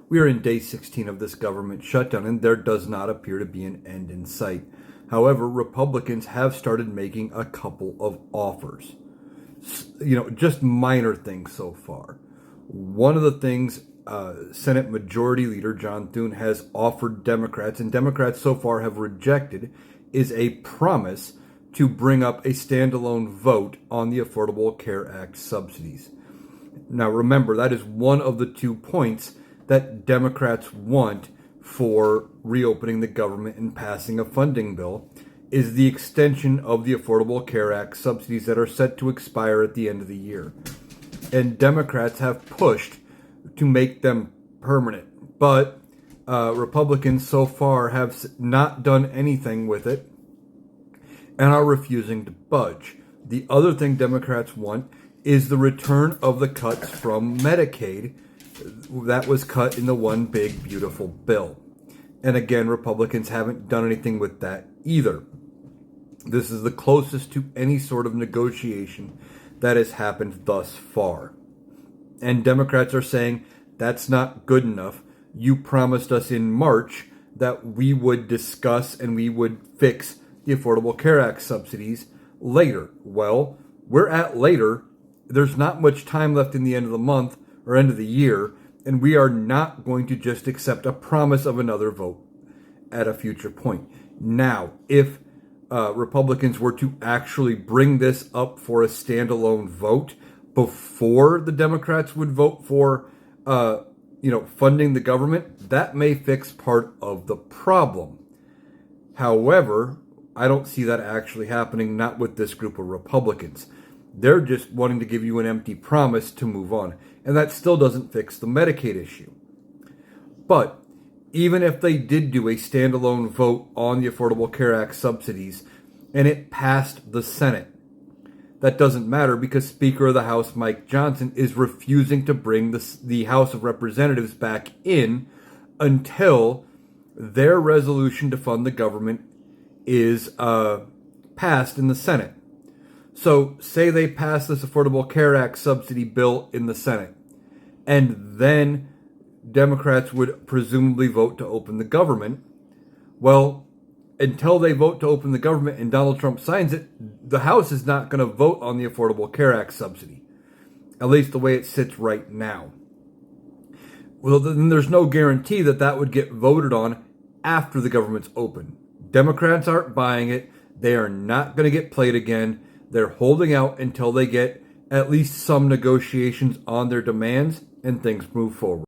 We are in day 16 of this government shutdown, and there does not appear to be an end in sight. However, Republicans have started making a couple of offers. Just minor things so far. One of the things Senate Majority Leader John Thune has offered Democrats, and Democrats so far have rejected, is a promise to bring up a standalone vote on the Affordable Care Act subsidies. Now remember, that is one of the 2 points that Democrats want for reopening the government and passing a funding bill, is the extension of the Affordable Care Act subsidies that are set to expire at the end of the year. And Democrats have pushed to make them permanent, but Republicans so far have not done anything with it and are refusing to budge. The other thing Democrats want is the return of the cuts from Medicaid that was cut in the one big beautiful bill. And again, Republicans haven't done anything with that either. This is the closest to any sort of negotiation that has happened thus far. And Democrats are saying, that's not good enough. You promised us in March that we would discuss and we would fix the Affordable Care Act subsidies later. Well, we're at later. There's not much time left in the end of the month or end of the year, and we are not going to just accept a promise of another vote at a future point. Now, if Republicans were to actually bring this up for a standalone vote before the Democrats would vote for, funding the government, that may fix part of the problem. However, I don't see that actually happening, not with this group of Republicans. They're just wanting to give you an empty promise to move on. And that still doesn't fix the Medicaid issue. But even if they did do a standalone vote on the Affordable Care Act subsidies and it passed the Senate, that doesn't matter because Speaker of the House Mike Johnson is refusing to bring the House of Representatives back in until their resolution to fund the government is passed in the Senate. So say they pass this Affordable Care Act subsidy bill in the Senate, and then Democrats would presumably vote to open the government. Well, until they vote to open the government and Donald Trump signs it, the House is not going to vote on the Affordable Care Act subsidy, at least the way it sits right now. Well, then there's no guarantee that that would get voted on after the government's open. Democrats aren't buying it. They are not going to get played again. They're holding out until they get at least some negotiations on their demands and things move forward.